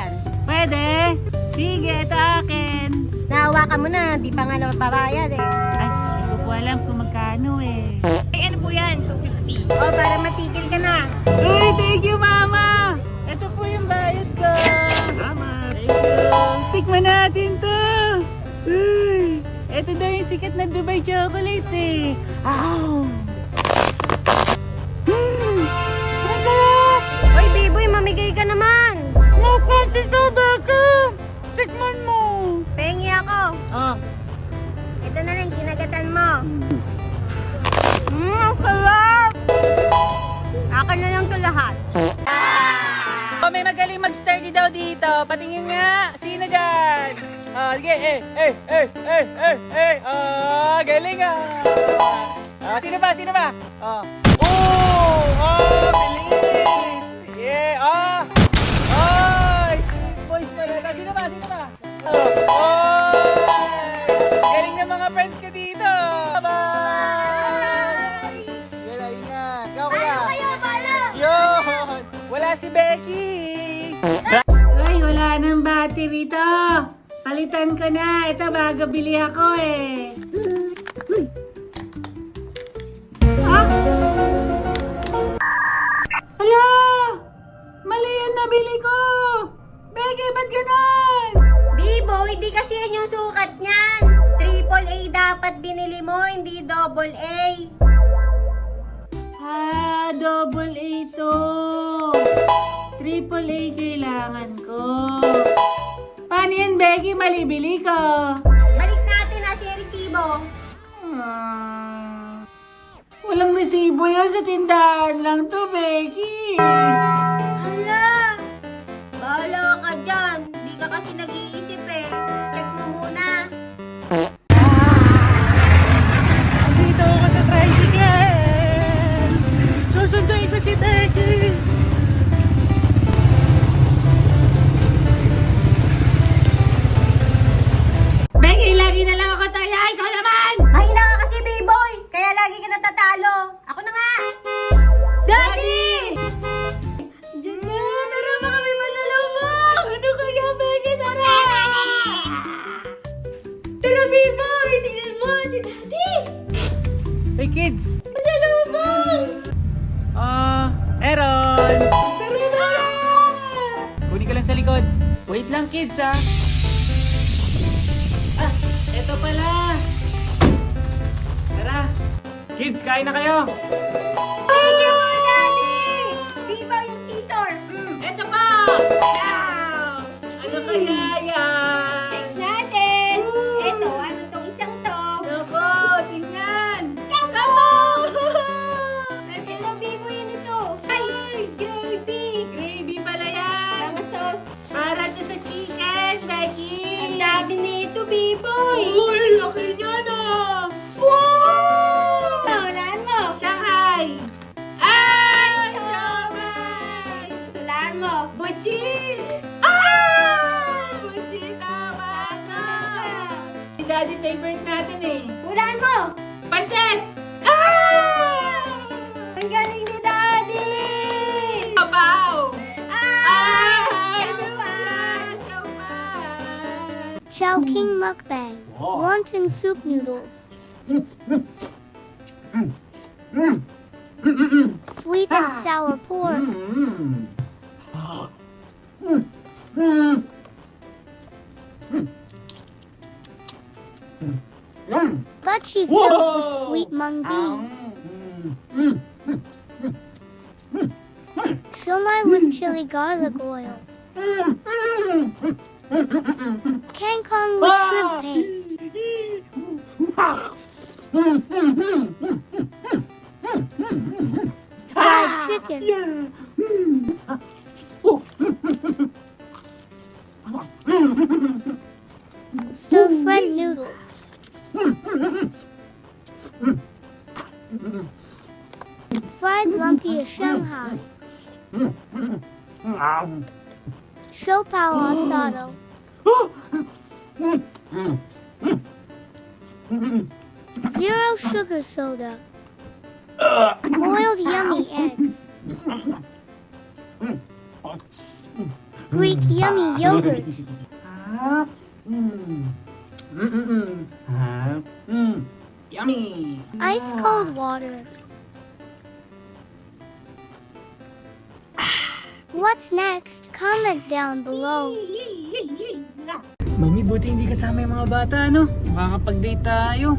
yan. Pwede? Sige, ito akin. Nahawakan mo na, di pa nga naman pabayad eh. Ay, hindi ko po alam kung magkano eh. Ay, ano po yan? 250. O, para matigil ka na. Uy, thank you, Mama! Ito po yung bayad ko. Salamat. Thank you. Tikman natin to. Uy, ito daw yung sikat na Dubai chocolate eh. Ow! Masarap! Oy, Biboy, mamigay ka naman. Mapansin sa baka! Tikman mo! Pengi ako. Ah, Ito na lang, ginagatan mo. Ang sarap! Akin na lang to lahat. oh, may magaling mag-sturdy daw dito. Patingin nga. Sino dyan? Ah, sige. Galing ah. Sino ba? Sino ba? Bilis. Yeah. Boys pala. Sino ba? Sino ba? Galing ng mga friends ko dito. Bye. Galing nga. Ikaw kaya? Bala! Yun! Wala si Becky! Ay, wala nang battery to. Palitan ko na. Ito, bago bili ako eh. Ha? Hala! Mali yung nabili ko! Becky, ba't ganon? Biboy, di kasi yan yung sukat niyan. Triple A dapat binili mo, hindi double A. Double A to. Triple A kailangan ko. Paano yan, Becky? Mali bili ko. Balik natin na si resibo. Walang resibo yan sa tindahan lang to, Becky. Hala! Bahala ka dyan. Di ka kasi nag-iisip eh. Check mo muna. Andito ako sa tricycle. Susunduin ko si Becky. Becky, lagi na lang ako tayo. Ikaw naman! Mahina ka kasi, Biboy. Kaya lagi ka natatalo. Ako na nga. Daddy! Diyan na, tara ba kami masalubong? Ano kaya, Becky? Tara! Tara, Biboy! Tingnan mo, si Daddy! Hey, kids! Masalubong! Aaron! Tara na! Kunin ka lang sa likod. Wait lang, kids, ha? Eto pala! Tara! Kids, kain na kayo! Thank you, Daddy! Biboy yung scissor. Eto pa! Wow! Ano kaya yan? Check natin. Eto, ano tong isang to? Nako, tingnan! Kampo! Hello, Biboy, ano to? Ay, gravy. Gravy pala yan! Mga sauce. Para to sa chicken, Becky! Ang dami nito, Biboy. Uy, laki niya na! Wow! Hulaan mo. Shanghai! Ay! Siomai! Hulaan mo. Buchi! Ah! Buchi, tama ka! Si Daddy favorite natin eh. Hulaan mo. Pansit! Ah! Ang galing ni Daddy. Kabaw! Ay! Ano Kapan. yan? Kapan! Chowking mukbang. Wonton soup noodles. Sweet and sour pork. Butchie filled with sweet mung beans. Shumai with chili garlic oil. Kangkong with shrimp paste. Fried chicken. Stir-fried noodles. Fried lumpia Shanghai. Siopao asado. Zero sugar soda. Boiled yummy eggs. Greek yummy yogurt. Hap. Hap. Yummy. Ice cold water. What's next? Comment down below. Mami, buti hindi kasama yung mga bata, no? Makakapag-date tayo.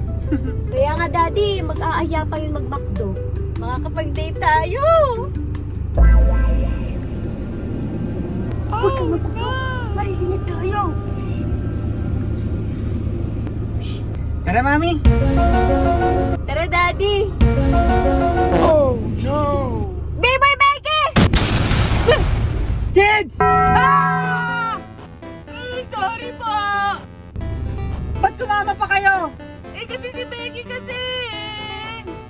Kaya nga, Daddy, mag-aaya pa yun mag-McDo. Makakapag-date tayo! Huwag ka magkupo. Marilinip tayo. Tara, Mami. Tara, Daddy! Oh, no! Biboy Becky! Kids! Ah! Sorry po! Ba't sumama pa kayo? Eh kasi si Becky kasi!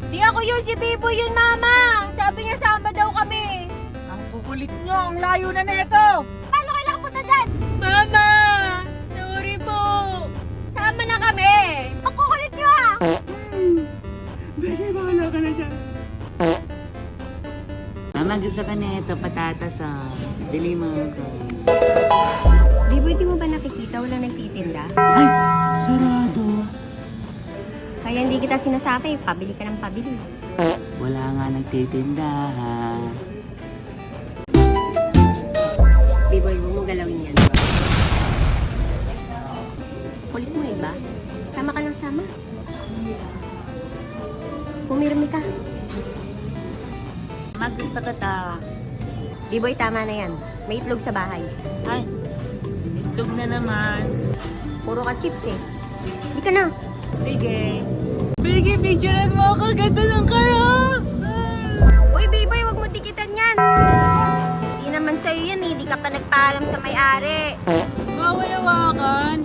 Di ako yun, si Biboy yun, Mama! Sabi niya sama daw kami. Ang kukulit nyo, ang layo na neto! Paano kayo nakapunta dyan? Mama! Sorry po! Sama na kami! Ang kukulit niyo, ah! Becky, bahala ka na dyan. Mama, gusto ka neto, patatas Bili mo ito. Biboy, di mo ba nakikita? Walang nagtitinda. Ay! Sarado! Kaya hindi kita sinasabi, pabili ka ng pabili. Wala nga nagtitinda. Biboy, huwag mong galawin yan. Kulit mo, ba? Sama ka ng sama. Pumirmi ka. Gusto ka ta. Biboy, tama na yan. May itlog sa bahay. Ay! Itlog na naman. Puro ka chips eh. Hindi ka na. Sige. Biggie, picturean mo ako. Ganda ng karo. Uy, Biboy, huwag mo tikitan yan. Hindi naman sa'yo yan eh. Hindi ka pa nagpaalam sa may-ari. Mawalawakan.